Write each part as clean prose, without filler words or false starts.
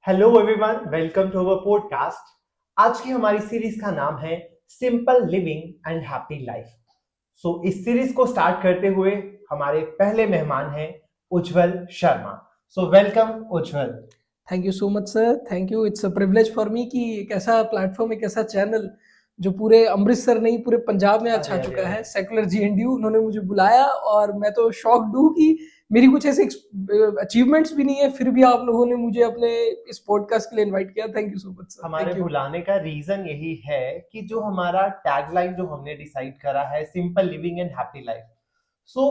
Hello everyone, welcome to our podcast. आज की हमारी सीरीज का नाम है simple living and happy life. इस सीरीज को स्टार्ट करते हुए हमारे पहले मेहमान हैं Ujjwal Sharma. Welcome Ujjwal. Thank you so much sir, thank you. It's a privilege for me कि एक ऐसा प्लेटफॉर्म, एक ऐसा चैनल जो पूरे अमृतसर नहीं पूरे पंजाब में आज छा अरे अरे चुका अरे। है, सेकुलर जीएनडीयू, उन्होंने मुझे बुलाया और मैं तो शॉक्ड हूँ कि मेरी कुछ ऐसे अचीवमेंट्स भी नहीं है, फिर भी आप लोगों ने मुझे अपने इस पॉडकास्ट के लिए इनवाइट किया। Thank you so much sir, हमारे थैंक यू। बुलाने का रीजन यही है कि जो हमारा टैगलाइन जो हमने डिसाइड करा है, simple living and happy life,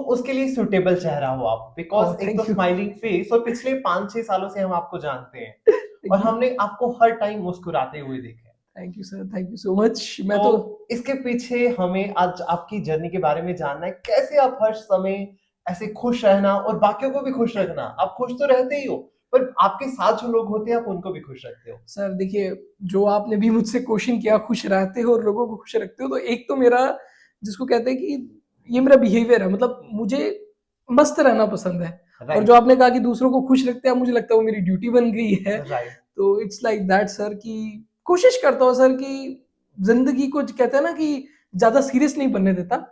उसके लिए सुटेबल चेहरा हो आप। ओह, बिकॉज एक तो थैंक यू। स्माइलिंग फेस, और पिछले 5-6 सालों से हम आपको जानते हैं और थैंक यू, हमने आपको हर टाइम मुस्कुराते हुए देखा है। Thank you sir, thank you so much. मैं तो इसके पीछे हमें आज आपकी जर्नी के बारे में जानना है, कैसे आप हर समय ऐसे खुश रहना और बाकियों को भी खुश रखना। आप खुश तो रहते ही हो, पर आपके साथ जो लोग होते हैं आप उनको भी खुश रखते हो। सर देखिए, जो आपने भी मुझसे क्वेश्चन किया, खुश रहते हो और लोगों को खुश रखते हो, तो एक तो मेरा, जिसको कहते हैं कि ये मेरा बिहेवियर है, मतलब मुझे मस्त रहना पसंद है। और जो राइट। आपने कहा कि दूसरों को खुश रखते हैं, मुझे लगता है वो मेरी ड्यूटी बन गई है। राइट। तो इट्स लाइक दैट सर, कि कोशिश करता हूँ सर कि जिंदगी को कहते हैं ना कि ज्यादा सीरियस नहीं बनने देता।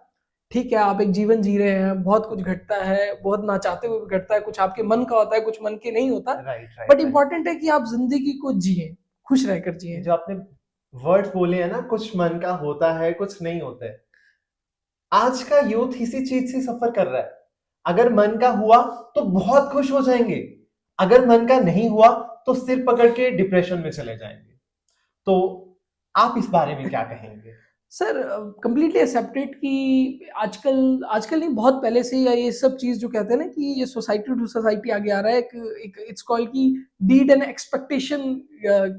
ठीक है, आप एक जीवन जी रहे हैं, बहुत कुछ घटता है, बहुत ना चाहते हुए भी घटता है, कुछ आपके मन का होता है, कुछ मन के नहीं होता। Right. But right. Right. Important है कि आप जिंदगी को जिए, खुश रहकर ये जिए। जो आपने वर्ड्स बोले हैं ना, कुछ मन का होता है कुछ नहीं होता है, आज का यूथ इसी चीज से सफर कर रहा है। अगर मन का हुआ तो बहुत खुश हो जाएंगे, अगर मन का नहीं हुआ तो सिर पकड़ के डिप्रेशन में चले जाएंगे। तो आप इस बारे में क्या कहेंगे? सर कंप्लीटली एक्सेप्टेड कि आजकल आजकल नहीं, बहुत पहले से ये सब चीज जो कहते हैं ना कि ये सोसाइटी टू सोसाइटी आगे आ रहा है। एक इट्स कॉल्ड कि डीड एंड एक्सपेक्टेशन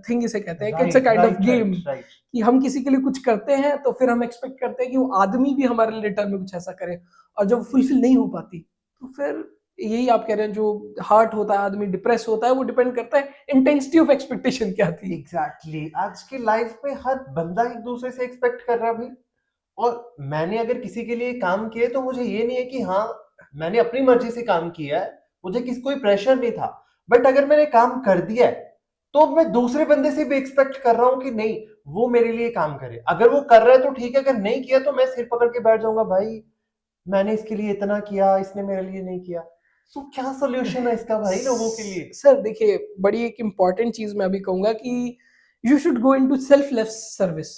थिंग इसे कहते हैं, कि it's a right. Kind of right. Game. Right. Right. कि हम किसी के लिए कुछ करते हैं तो फिर हम एक्सपेक्ट करते हैं कि वो आदमी भी हमारे लिए रिटर्न में कुछ ऐसा करे, और जब फुलफिल नहीं हो पाती तो फिर यही आप कह रहे हैं, जो हार्ट होता है, आदमी डिप्रेस होता है, वो डिपेंड करता है इंटेंसिटी ऑफ एक्सपेक्टेशन क्या थी। Exactly exactly। आज की लाइफ में हर बंदा एक दूसरे से एक्सपेक्ट कर रहा भाई। और मैंने अगर किसी के लिए काम किए तो मुझे ये नहीं है कि हाँ, मैंने अपनी मर्जी से काम किया है, मुझे किसी कोई प्रेशर नहीं था। बट अगर मैंने काम कर दिया है तो मैं दूसरे बंदे से भी एक्सपेक्ट कर रहा हूँ कि नहीं, वो मेरे लिए काम करे। अगर वो कर रहा है तो ठीक है, अगर नहीं किया तो मैं सिर पकड़ के बैठ जाऊंगा, भाई मैंने इसके लिए इतना किया, इसने मेरे लिए नहीं किया। क्या सोल्यूशन है इसका भाई लोगों के लिए? सर देखिए, बड़ी एक इम्पॉर्टेंट चीज मैं अभी कहूंगा कि you should go into selfless service.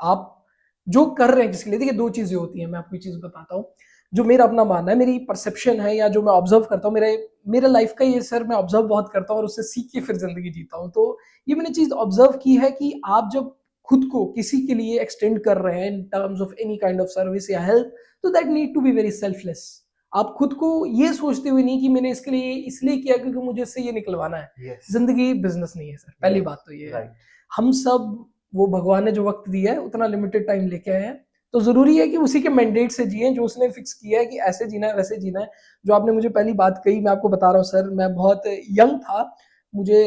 आप जो कर रहे हैं किसके लिए, देखिए दो चीजें होती हैं, मैं आपको ये चीज बताता हूँ। जो मेरा अपना मानना है, मेरी परसेप्शन है, या जो मैं ऑब्जर्व करता हूँ, मेरे मेरे लाइफ का ये सर, मैं ऑब्जर्व बहुत करता हूँ और उससे सीख के फिर जिंदगी जीता हूँ। तो ये मैंने चीज ऑब्जर्व की है कि आप जब खुद को किसी के लिए एक्सटेंड कर रहे हैं in terms of any kind of service या हेल्प, तो that need to be very selfless. आप खुद को ये सोचते हुए नहीं कि मैंने इसके लिए इसलिए किया क्योंकि मुझे इससे ये निकलवाना है। यस। जिंदगी बिजनेस नहीं है सर, पहली यस। बात तो ये है। राइट। हम सब, वो भगवान ने जो वक्त दिया है उतना लिमिटेड टाइम लेके आए हैं, तो जरूरी है कि उसी के मैंडेट से जिए, जो उसने फिक्स किया है कि ऐसे जीना है, वैसे जीना है। जो आपने मुझे पहली बात कही, मैं आपको बता रहा हूँ सर, मैं बहुत यंग था। मुझे,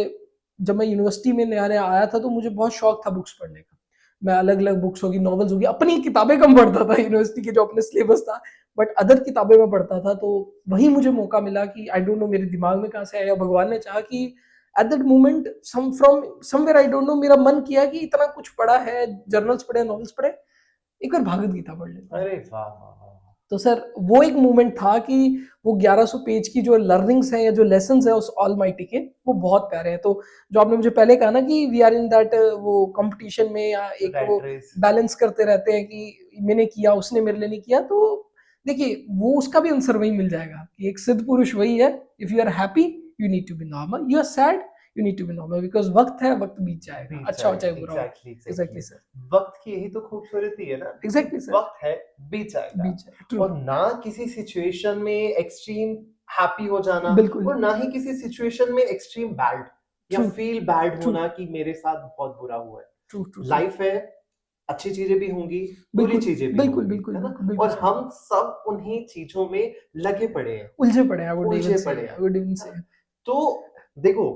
जब मैं यूनिवर्सिटी में नया नया आया था, तो मुझे बहुत शौक था बुक्स पढ़ने का। मैं अलग अलग बुक्स होगी, नॉवेल्स होगी, अपनी किताबें कम पढ़ता था, यूनिवर्सिटी के जो अपने सिलेबस था, बट अदर किताबें में पढ़ता था। तो वही मुझे मौका मिला कि आई डोंट नो मेरे दिमाग में कहाँ से आया, भगवान ने चाहा कि at that moment some from somewhere I don't know, मेरा मन किया कि इतना कुछ पढ़ा है, जर्नल्स पढ़े, नॉवेल्स पढ़े, एक बार भागवत गीता पढ़ लेता हूँ। अरे वाह वाह वाह वाह। तो सर वो एक मोमेंट था कि वो 1100 पेज की जो लर्निंग्स हैं या जो लेसन्स हैं उस ऑल माइटी के, वो बहुत प्यारे हैं। तो जो आपने मुझे पहले कहा ना कि वी आर इन दैट, वो कंपटीशन में, या एक वो रेट रेस। बैलेंस करते रहते हैं कि मैंने किया, उसने मेरे लिए नहीं किया, तो देखिए वो उसका भी आंसर वही मिल जाएगा कि एक सिद्ध पुरुष वही है। If you are happy, you need to be normal, you are sad, you need to be normal, because वक्त है, वक्त बीत जाएगा, बीत अच्छा हो चाहे जाएगा। बुरा हो। Exactly exactly exactly. सर, वक्त की यही तो खूबसूरती है ना, कि एग्जैक्टली सर, वक्त है, बीत जाएगा। बीत जाएगा, ट्रू, और ना किसी सिचुएशन में एक्सट्रीम हैप्पी हो जाना, बिल्कुल, और ना ही किसी सिचुएशन में एक्सट्रीम बैड या ट्रू, फील बैड ट्रू, होना कि मेरे साथ बहुत बुरा हुआ है। ट्रू, ट्रू सर, लाइफ है, अच्छी चीजें भी होंगी, बुरी बिल्कुल, चीजें भी बिल्कुल, होंगी, बिल्कुल, है ना। बिल्कुल, बिल्कुल और सर। हम सब उन्हीं चीजों में लगे पड़े हैं, उलझे पड़े हैं, आई वुड इवन उलझे से, पड़े हैं, आई वुड इवन है से। ना। तो देखो,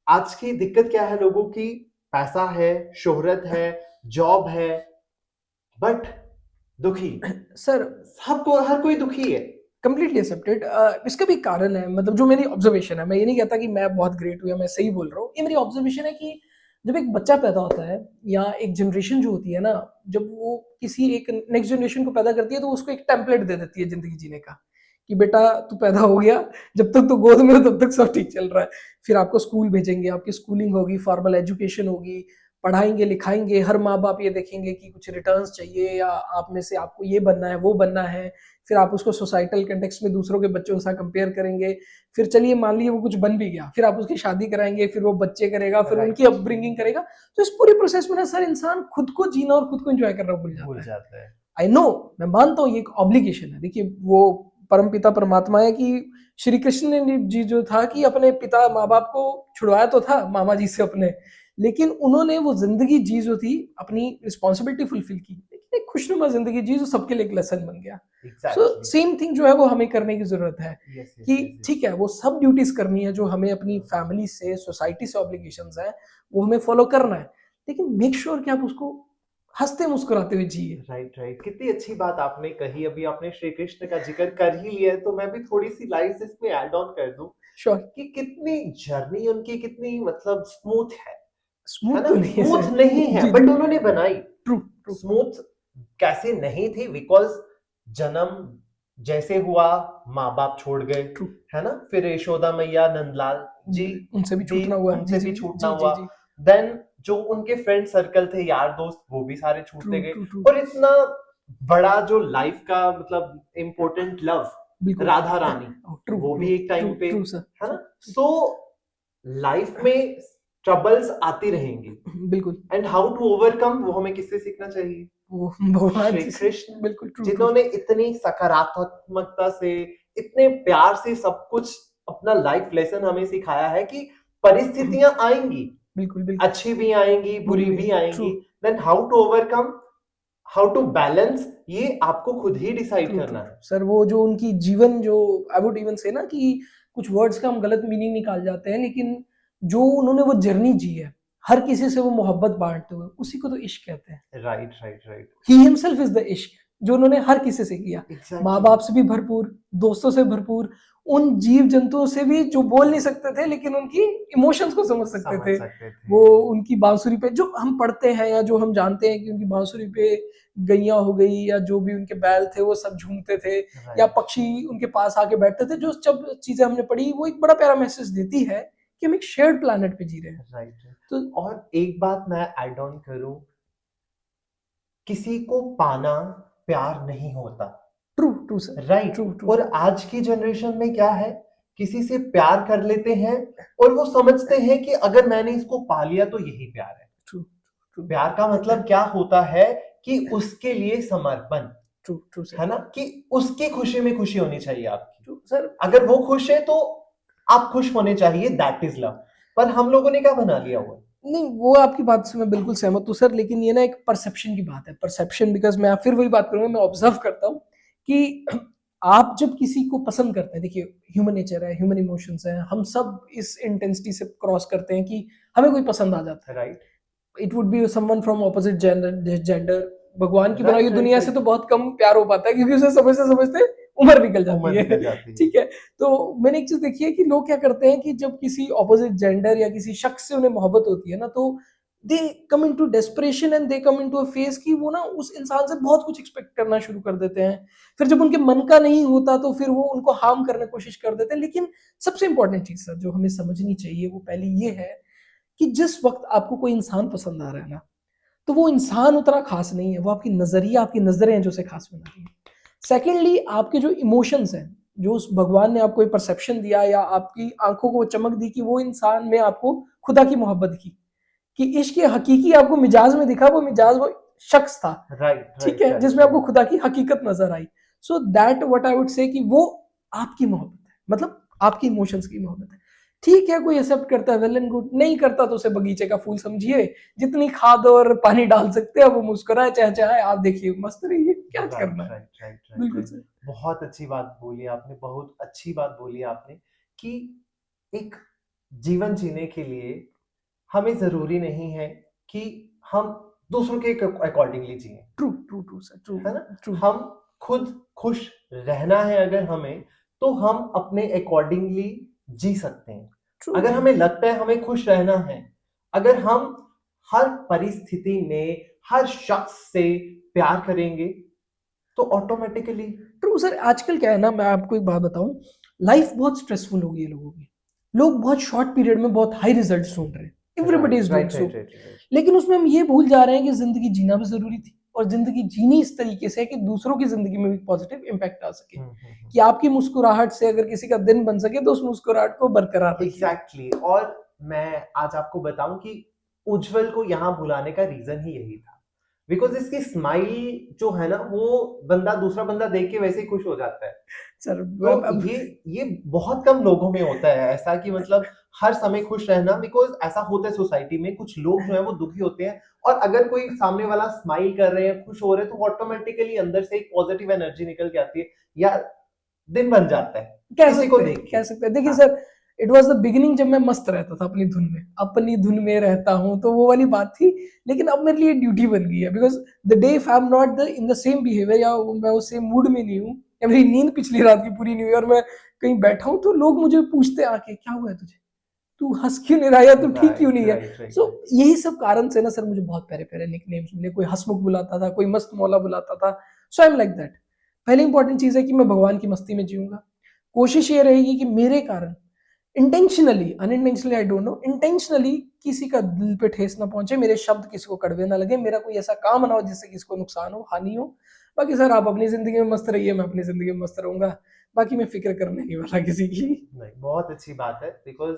आज की दिक्कत क्या है लोगों की? पैसा है, शोहरत है, जॉब है, बट दुखी। सर सबको, हर कोई दुखी है। Completely accepted. इसका भी कारण है, मतलब जो मेरी ऑब्जर्वेशन है, मैं ये नहीं कहता कि मैं बहुत ग्रेट हूँ या मैं सही बोल रहा हूँ, ये मेरी ऑब्जर्वेशन है कि जब एक बच्चा पैदा होता है या एक जनरेशन जो होती है ना, जब वो किसी एक नेक्स्ट जनरेशन को पैदा करती है तो उसको एक टेम्पलेट दे देती है जिंदगी जीने का, कि बेटा तू पैदा हो गया, जब तक तू गोद में हो तब तक सब ठीक चल रहा है, फिर आपको स्कूल भेजेंगे, आपकी स्कूलिंग होगी, फॉर्मल एजुकेशन होगी, पढ़ाएंगे लिखाएंगे, हर माँ बाप ये देखेंगे कि कुछ रिटर्न्स चाहिए या आप में से आपको ये बनना है वो बनना है, फिर आप उसको सोसाइटल कंटेक्स्ट में दूसरों के बच्चों के साथ कंपेयर करेंगे, फिर चलिए मान लीजिए वो कुछ बन भी गया, फिर आप उसकी शादी कराएंगे, फिर वो बच्चे करेगा, फिर उनकी राइट, अपब्रिंगिंग करेगा। तो इस पूरी प्रोसेस में ना सर इंसान खुद को जीना और खुद को एंजॉय करना भूल भूल जाता है। जाता है। आई नो, मैं मानता हूँ ये एक ऑब्लिगेशन है। देखिए वो परमपिता परमात्मा है कि श्री कृष्ण ने जी जो था कि अपने पिता माँ बाप को छुड़वाया तो था मामा जी से अपने, लेकिन उन्होंने वो जिंदगी जी जो थी अपनी रिस्पॉन्सिबिलिटी फुलफिल की, लेकिन एक खुशनुमा जिंदगी जी जो सबके लिए एक लेसन बन गया। So exactly. सेम थिंग जो है वो हमें करने की जरूरत है यस, यस, कि यस, यस। ठीक है वो सब ड्यूटीज करनी है जो हमें अपनी फैमिली से सोसाइटी से ऑब्लिगेशंस है, वो हमें फॉलो करना है, लेकिन मेक श्योर कि आप उसको हंसते मुस्कुराते हुए जिए। Right, right. कितनी अच्छी बात आपने कही। अभी आपने श्री कृष्ण का जिक्र कर ही लिया है तो मैं भी थोड़ी सी लाइफ इसमें ऐड ऑन कर दूं श्योर। कि कितनी जर्नी उनकी कितनी मतलब स्मूथ है स्मूथ ना? तो नहीं है स्मूथ सर। नहीं है जी जी। बट उन्होंने बनाई। ट्रू ट्रू स्मूथ कैसे नहीं थी? बिकॉज जन्म जैसे हुआ, माँ बाप छोड़ गए, ट्रू। है ना? फिर यशोदा मैया नंदलाल जी उनसे भी भी, छूटना हुआ। जी उनसे जी भी छूटना जी जी हुआ। जी। देन जो उनके फ्रेंड सर्कल थे, यार दोस्त, वो भी सारे ट्रू छूटते गए। True true. और इतना बड़ा जो लाइफ का मतलब इम्पोर्टेंट लव, बिल्कुल। राधा रानी, ट्रू वो ट्रू भी एक ट्रू टाइम पे, ट्रू सर। है ट्रू। ना? सो लाइफ में ट्रबल्स आती रहेंगी बिल्कुल। एंड हाउ टू ओवरकम, वो हमें किससे सीखना चाहिए? वो भगवान श्री जी से। कृष्ण, बिल्कुल ट्रू ट्रू। जिन्होंने इतनी सकारात्मकता से, इतने प्यार से सब कुछ अपना लाइफ लेसन हमें सिखाया है कि परिस्थितियां आएंगी, बिल्कुल बिल्कुल। अच्छी भी आएंगी, बुरी बुरी भी भी है। ट्रू आएंगी। Then how to overcome, how to balance, ये आपको खुद ही डिसाइड ट्रू ट्रू। करना है। सर वो जो उनकी जीवन जो आई वुड इवन से ना कि कुछ वर्ड्स का हम गलत मीनिंग निकाल जाते हैं, लेकिन जो उन्होंने वो जर्नी जी है हर किसी से वो मोहब्बत बांटते हुए, उसी को तो इश्क कहते हैं। Right, right, right. He himself is the इश्क, जो उन्होंने हर किसी से किया, माँ एग्जैक्टली। बाप से भी भरपूर, दोस्तों से भरपूर, उन जीव जंतुओं से भी जो बोल नहीं सकते थे लेकिन उनकी इमोशंस को समझ सकते समझ थे। सकते थे। वो उनकी बांसुरी पे जो हम पढ़ते हैं या जो हम जानते हैं कि उनकी बांसुरी पे गैया हो गई या जो भी उनके बैल थे वो सब झूमते थे, या राइट, पक्षी उनके पास आके बैठते थे, जो सब चीजें हमने पढ़ी वो एक बड़ा प्यारा मैसेज देती है कि हम एक शेयर्ड प्लैनेट पे जी रहे हैं। राइट। तो और एक बात मैं ऐड ऑन करूं, किसी को पाना प्यार नहीं होता। True true sir. Right. True true और आज की जनरेशन में क्या है, किसी से प्यार कर लेते हैं और वो समझते हैं कि अगर मैंने इसको पा लिया तो यही प्यार है। ट्रू ट्रू प्यार का मतलब क्या होता है कि उसके लिए समर्पण, ट्रू ट्रू सर। है ना? कि उसकी खुशी में खुशी होनी चाहिए आपकी। True sir. अगर वो खुश है तो आप खुश होने चाहिए, दैट इज लव। पर हम लोगों ने क्या बना लिया हुआ है? नहीं वो आपकी बात से मैं बिल्कुल सहमत हूँ सर, लेकिन ये ना एक परसेप्शन की बात है, परसेप्शन, बिकॉज मैं फिर वही बात करूंगा, मैं ऑब्जर्व करता हूँ कि आप जब किसी को पसंद करते हैं, देखिए ह्यूमन नेचर है, ह्यूमन इमोशंस हैं, हम सब इस इंटेंसिटी से क्रॉस करते हैं कि हमें कोई पसंद आ जाता है। Right, it would be someone from opposite gender. भगवान की बनाई राइट, हुई राइट, दुनिया से राइट। तो बहुत कम प्यार हो पाता है क्योंकि उसे समझते समझते उम्र निकल जाती उम्र है। निकल जाती है। ठीक है। तो मैंने एक चीज देखी है कि लोग क्या करते हैं कि जब किसी ऑपोजिट जेंडर या किसी शख्स से उन्हें मोहब्बत होती है ना, तो they come into desperation and they come into a phase कि वो ना उस इंसान से बहुत कुछ एक्सपेक्ट करना शुरू कर देते हैं। फिर जब उनके मन का नहीं होता तो फिर वो उनको हार्म करने की कोशिश कर देते हैं। लेकिन सबसे इंपॉर्टेंट चीज सर जो हमें समझनी चाहिए वो पहले ये है कि जिस वक्त आपको कोई इंसान पसंद आ रहा है ना, तो वो इंसान उतना खास नहीं है, वो आपकी नजरिया आपकी नजरें हैं जो उसे खास बना रही है। सेकेंडली आपके जो इमोशंस हैं, जो उस भगवान ने आपको एक परसेप्शन दिया या आपकी आंखों को चमक दी कि वो इंसान में आपको खुदा की मोहब्बत दिखी, कि इश्क हकीकी आपको मिजाज में दिखा, वो मिजाज वो शख्स था, राइट, ठीक राइट, है, राइट, जिसमें आपको राइट। खुदा की हकीकत नजर आई। So that what I would say कि वो आपकी मोहब्बत है, मतलब आपकी इमोशंस की मोहब्बत है। ठीक है, कोई एक्सेप्ट करता है वेल एंड गुड, नहीं करता तो उसे बगीचे का फूल समझिए, जितनी खाद और पानी डाल सकते हैं वो मुस्कुराए चहचहाए, आप देखिए मस्त रहिए, क्या राइट, करना है। राइट, राइट, राइट, बिल्कुल राइट। सर। बहुत अच्छी बात बोली आपने, बहुत अच्छी बात बोली आपने कि एक जीवन जीने के लिए हमें जरूरी नहीं है कि हम दूसरों के अकॉर्डिंगली जिए, true true true sir. True है ना? ट्रू। हम खुद खुश रहना है अगर हमें, तो हम अपने अकॉर्डिंगली जी सकते हैं। ट्रू। अगर हमें लगता है हमें खुश रहना है, अगर हम हर परिस्थिति में हर शख्स से प्यार करेंगे, तो ऑटोमेटिकली ट्रू सर, आजकल क्या है ना, मैं आपको एक बात बताऊं, लाइफ बहुत स्ट्रेसफुल हो गई है लोगों की। लोग बहुत शॉर्ट पीरियड में बहुत हाई रिजल्ट ढूंढ रहे हैं, everybody right is doing right so. Right right right. लेकिन उसमें हम ये भूल जा रहे हैं कि जिंदगी जीना भी जरूरी थी, और जिंदगी जीनी इस तरीके से कि दूसरों की जिंदगी में भी पॉजिटिव इम्पैक्ट आ सके, कि आपकी मुस्कुराहट से अगर किसी का दिन बन सके तो उस मुस्कुराहट को बरकरार रखिए। एग्जैक्टली और मैं आज आपको बताऊं कि उज्जवल को यहाँ बुलाने का रीजन ही यही था, बिकॉज इसकी स्माइल जो है ना, वो बंदा दूसरा बंदा देख के वैसे ही खुश हो जाता है। सर तो अब ये बहुत कम लोगों में होता है ऐसा कि मतलब हर समय खुश रहना, बिकॉज ऐसा होता है सोसाइटी में, कुछ लोग जो है वो दुखी होते हैं, और अगर कोई सामने वाला स्माइल कर रहे हैं, खुश हो रहे हैं, तो ऑटोमेटिकली अंदर से एक पॉजिटिव एनर्जी निकल के आती है, या दिन बन जाता है किसी को देख के। कह सकते हैं, देखिए हाँ sir, it was the beginning जब मैं मस्त रहता था अपनी धुन में, अपनी धुन में रहता हूँ, तो वो वाली बात थी। लेकिन अब मेरे लिए ड्यूटी बन गई है, because the day if I am not the in the same behaviour, या मैं उस सेम मूड में नहीं हूँ, या मेरी नींद पिछली रात की पूरी नहीं हुई और मैं कहीं बैठा हूँ, तो लोग मुझे पूछते आके क्या हुआ है तुझे, तू हंस क्यों नहीं रहा, या तू ठीक क्यों राइट नहीं है। Right right so right. यही सब कारण से ना सर, मुझे बहुत प्यारे प्यारे निकनेम्स मिले, कोई हंसमुख बुलाता था, कोई मस्त मौला बुलाता था। सो आई एम लाइक दैट। पहली इंपॉर्टेंट चीज है कि मैं भगवान की मस्ती में जीऊंगा। कोशिश ये रहेगी कि मेरे कारण intentionally, unintentionally I don't no, intentionally किसी का दिल पे ठेस ना पहुंचे, मेरे शब्द किसी को कड़वे ना लगे, मेरा कोई ऐसा काम ना हो जिससे किसी को नुकसान हो, हानि हो। बाकी सर आप अपनी जिंदगी में मस्त रहिए, मैं अपनी जिंदगी में मस्त रहूंगा। बाकी मैं फिक्र करने नहीं वाला किसी की। नहीं, बहुत अच्छी बात है, बिकॉज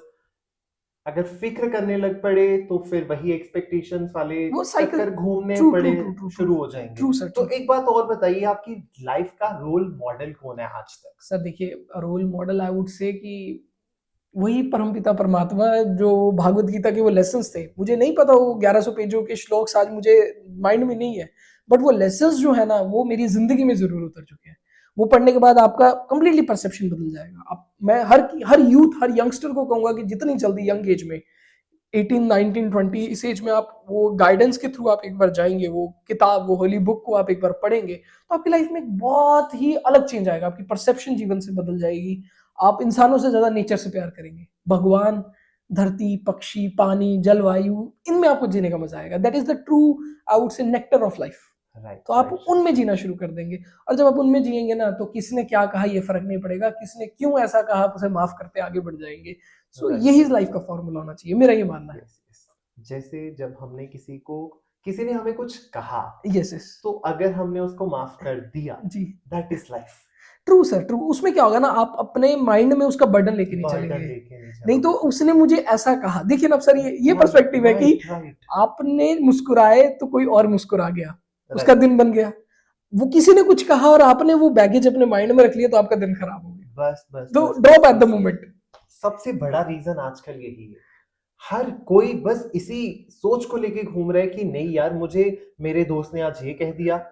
अगर फिक्र करने लग पड़े तो फिर वही एक्सपेक्टेशंस वाले वो साइकिल। चक्कर घूमने ट्रू ट्रू पड़े ट्रू ट्रू ट्रू। शुरू हो जाएंगे। ट्रू सर, तो ट्रू। एक बात और बताइए, आपकी लाइफ का रोल मॉडल कौन है आज तक? सर देखिए, role model I would say कि वही परमपिता परमात्मा है, जो भागवत गीता के वो लेसन्स थे, मुझे नहीं पता वो 1100 पेजों के श्लोक्स आज मुझे माइंड में नहीं है, बट वो लेसन्स जो है ना, वो मेरी जिंदगी में जरूर उतर चुके हैं। वो पढ़ने के बाद आपका कंप्लीटली परसेप्शन बदल जाएगा। आप, मैं हर यूथ, हर यंगस्टर को कहूंगा कि जितनी जल्दी यंग एज में, 18 19 20 इस एज में आप वो गाइडेंस के थ्रू आप एक बार जाएंगे, वो किताब, वो होली बुक को आप एक बार पढ़ेंगे, तो आपकी लाइफ में एक बहुत ही अलग चेंज आएगा, आपकी परसेप्शन जीवन से बदल जाएगी। आप इंसानों से ज्यादा नेचर से प्यार करेंगे। भगवान, धरती, पक्षी, पानी, जलवायु, इनमें आपको जीने का मजा आएगा। That is the true, I would से, नेक्टर ऑफ लाइफ। राइट तो आप राइट उनमें राइट। जीना शुरू कर देंगे। और जब आप उनमें जिएंगे ना, तो किसने क्या कहा ये फर्क नहीं पड़ेगा, किसने क्यों ऐसा कहा, आप उसे माफ करते आगे बढ़ जाएंगे। सो राइट यही राइट। लाइफ का फॉर्मूला होना चाहिए, मेरा ये मानना है। Yes yes. जैसे जब हमने किसी ने हमें कुछ कहा, यस यस। तो अगर हमने उसको माफ कर दिया, जी। That is life. True sir, true. उसमें क्या होगा ना, आप अपने माइंड में उसका बर्डन लेके नहीं बर्डन चलेंगे। लेके नहीं नहीं तो चलोगे। उसने मुझे ऐसा कहा, देखिए ना सर, ये राइट पर्सपेक्टिव है कि राइट राइट आपने मुस्कुराए तो कोई और मुस्कुरा गया, उसका राइट। दिन बन गया। वो किसी ने कुछ कहा और आपने वो बैगेज अपने माइंड में रख लिया, तो आपका दिन खराब हो गया। बस बस तो बस ड्रॉप बस एट द बस। मोमेंट। सबसे बड़ा रीजन आजकल यही है, हर कोई बस इसी सोच को लेके घूम रहा है कि नहीं यार, मुझे मेरे दोस्त ने आज ये कह दिया,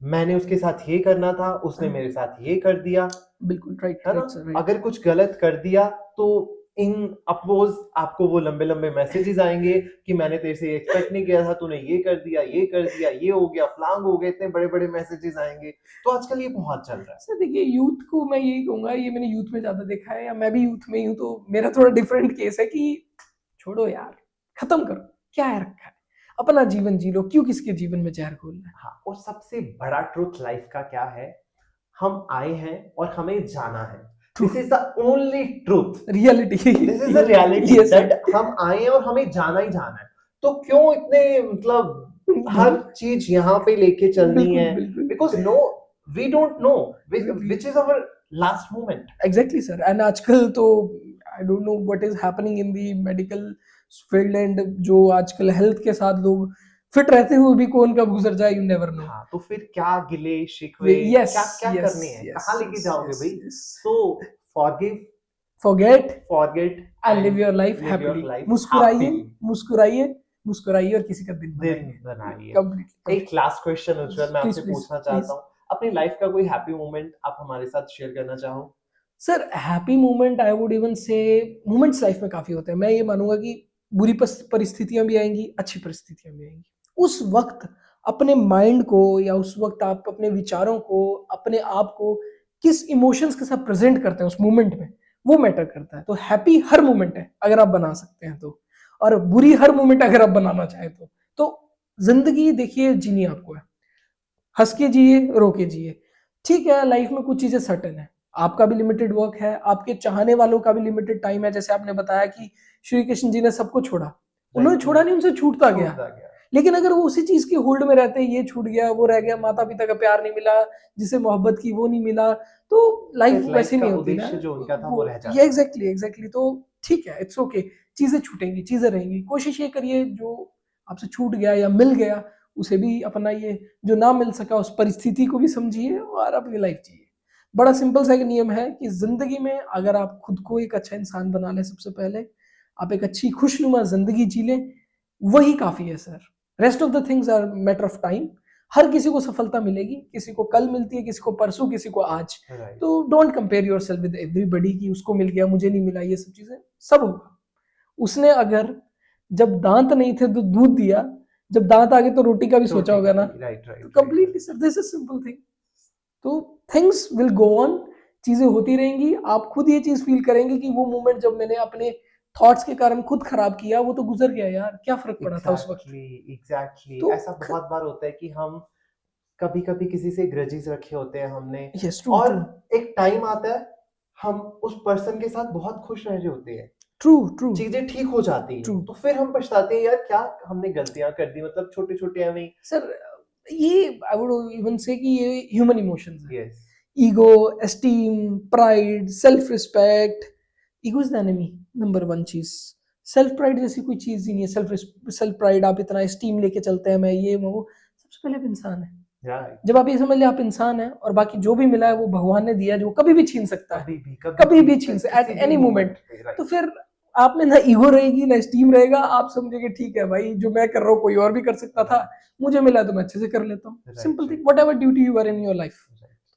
मैंने उसके साथ ये करना था, उसने मेरे साथ ये कर दिया, बिल्कुल राइट, है ना? Right sir, right. अगर कुछ गलत कर दिया, तो इन अपोज आपको वो लंबे लंबे मैसेजेस आएंगे कि मैंने तेरे से एक्सपेक्ट नहीं किया था, तूने ये कर दिया, ये कर दिया, ये हो गया, फ्लांग हो गया, इतने बड़े बड़े मैसेजेस आएंगे। तो आजकल ये बहुत चल रहा है। सर देखिए, यूथ को मैं यही कहूंगा, ये मैंने यूथ में ज्यादा देखा है, या मैं भी यूथ में ही हूँ, तो मेरा थोड़ा डिफरेंट केस है कि छोड़ो यार, खत्म करो, क्या है रखा है, अपना जीवन जी लो, क्यों किसके जीवन में जहर घोलना है। हाँ, और सबसे बड़ा ट्रुथ लाइफ का क्या है, हम आए हैं और हमें जाना है। True. This is the only truth. Reality. This is the reality yes sir. That हम आए हैं और हमें जाना ही जाना है। तो क्यों इतने मतलब हर चीज यहाँ पे लेके चलनी बिल्कुल है? बिल्कुल। Because no, we don't know which is our last moment. Exactly sir, and आजकल तो I don't know what is happening in the medical field, and जो आजकल हेल्थ के साथ लोग फिट रहते हुए भी कौन कब गुजर जाए, यू नेवर नो। हाँ, तो फिर क्या गिले शिकवे, यस क्या क्या यस करने हैं, यस कहाँ लेके यस जाओगे यस भाई? Yes. So forgive, forget forget and live and your life live your happily. Life मुस्कुराइए, हैप्पीली। मुस्कुराइए, मुस्कुराइए, और किसी का दिन दिन बनाइए। बनाइए। कंप्लीटली। एक लास्ट क्वेश्चन उज्जवल, मैं प्लीज आपसे प्लीज पूछना चाहता प्लीज। हूँ, अपनी लाइफ का कोई हैप्पी मोमेंट आप हमारे साथ शेयर करना चाहो? Sir happy moment, I would even से, मोमेंट्स लाइफ में काफी होते हैं। मैं ये मानूंगा कि बुरी परिस्थितियां भी आएंगी, अच्छी परिस्थितियां भी आएंगी। उस वक्त अपने माइंड को, या उस वक्त आप अपने विचारों को, अपने आप को किस इमोशंस के साथ प्रेजेंट करते हैं उस मोमेंट में, वो मैटर करता है। तो हैप्पी हर मोमेंट है अगर आप बना सकते हैं तो, और बुरी हर मोमेंट अगर आप बनाना चाहें तो जिंदगी देखिए जीनी आपको है, हंस के जिए, रो के जिए। ठीक है, लाइफ में कुछ चीजें सर्टेन है, आपका भी लिमिटेड वर्क है, आपके चाहने वालों का भी लिमिटेड टाइम है। जैसे आपने बताया कि श्री कृष्ण जी ने सबको छोड़ा, उन्होंने छोड़ा नहीं, उनसे छूटता गया। गया। लेकिन अगर वो उसी चीज के होल्ड में रहते, ये छूट गया, वो रह गया, माता पिता का प्यार नहीं मिला, जिसे मोहब्बत की वो नहीं मिला, तो लाइफ फिर वैसी का नहीं होती ना। उद्देश्य जो उनका था वो वो रह ये जाता। एग्जैक्टली तो ठीक है, इट्स ओके। चीजें छूटेंगी, चीजें रहेंगी, कोशिश ये करिए जो आपसे छूट गया या मिल गया उसे भी अपनाइए, जो ना मिल सका उस परिस्थिति को भी समझिए और अपनी लाइफ जिए। बड़ा सिंपल सा एक नियम है कि जिंदगी में अगर आप खुद को एक अच्छा इंसान बना लें, सबसे पहले आप एक अच्छी खुशनुमा जिंदगी जी लें, वही काफी है sir. Rest of the things are matter of time. हर किसी को सफलता मिलेगी, किसी को कल मिलती है, किसी को परसों, किसी को आज। राइट। तो don't compare your self with everybody कि उसको मिल गया मुझे नहीं मिला, ये सब चीजें सब होगा। उसने अगर जब दांत नहीं थे तो दूध दिया, जब दांत आ गए तो रोटी का भी सोचा होगा ना। राइट तो right completely sir, this is simple thing. तो थिंग्स विल गो ऑन, चीजें होती रहेंगी, आप खुद ये चीज फील करेंगे कि वो मोमेंट जब मैंने अपने थॉट्स के कारण खुद खराब किया, वो तो गुजर गया यार, क्या फर्क पड़ा था उस वक्त। एग्जैक्टली तो ऐसा बहुत बार होता है कि हम कभी कभी किसी से ग्रजेस रखे होते हैं हमने, यस, ट्रू और ट्रू एक टाइम आता है हम उस पर्सन के साथ बहुत खुश रह रहे होते हैं, ट्रू ट्रू चीजें ठीक हो जाती हैं, ट्रू तो फिर हम पछताते हैं यार क्या हमने गलतियां कर दी, मतलब छोटे छोटे हमें। सर। ये आई वुड इवन से कि ये ह्यूमन इमोशंस है। Yes. Ego, esteem, pride, self respect. Ego is the enemy number one चीज। सेल्फ प्राइड जैसी कोई चीज ही नहीं है। सेल्फ प्राइड, आप इतना एस्टीम लेके चलते हैं, मैं ये मैं वो, सबसे पहले आप इंसान है। राइट। जब आप ये समझ ले आप इंसान है और बाकी जो भी मिला है वो भगवान ने दिया, जो कभी भी छीन सकता है, कभी कभी भी भी छीन सकता किसी एट भी एनी मोमेंट। मोमेंट पे। तो राइट। फिर आप में ना ईगो रहेगी ना स्टीम रहेगा, आप समझेंगे ठीक है भाई, जो मैं कर रहा हूँ कोई और भी कर सकता था, मुझे मिला तो मैं अच्छे से कर लेता हूँ। Simple thing, whatever duty you are in your life.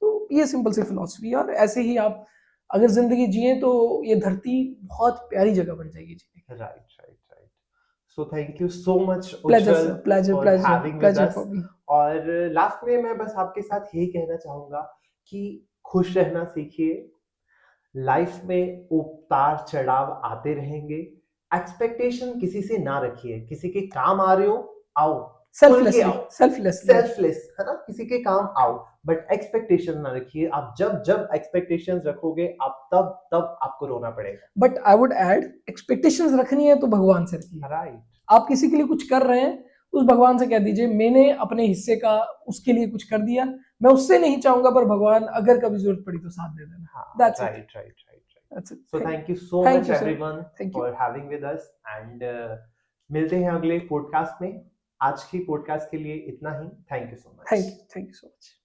तो ये सिंपल सी फिलोसफी है, और ऐसे ही आप अगर जिंदगी जिए तो ये धरती बहुत प्यारी जगह बन जाएगी जीने की। Right right right. So thank you so much pleasure Ujjwal sir, pleasure for pleasure having with pleasure us. For me. और लास्ट में मैं बस आपके साथ यही कहना चाहूंगा कि खुश रहना सीखिए। लाइफ में उतार चढ़ाव आते रहेंगे। एक्सपेक्टेशन किसी से ना रखिए, किसी के काम आ रहे हो आओ, खुल के सेल्फलेसली आओ, सेल्फलेसली। सेल्फलेस है ना, किसी के काम आओ, बट एक्सपेक्टेशन ना रखिए। आप जब जब एक्सपेक्टेशंस रखोगे आप तब तब आपको रोना पड़ेगा। But I would add, expectations रखनी है तो भगवान से रखिए। राइट। आप किसी के लिए कुछ कर रहे हैं, उस भगवान से कह दीजिए मैंने अपने हिस्से का उसके लिए कुछ कर दिया, मैं उससे नहीं चाहूंगा, पर भगवान अगर कभी जरूरत पड़ी तो साथ दे देना। हाँ that's it, right right right right. That's it. So thank you so thank much you sir, everyone thank you, for having with us, and मिलते हैं अगले पॉडकास्ट में। आज की पॉडकास्ट के लिए इतना ही। Thank you so much. Thank you so much.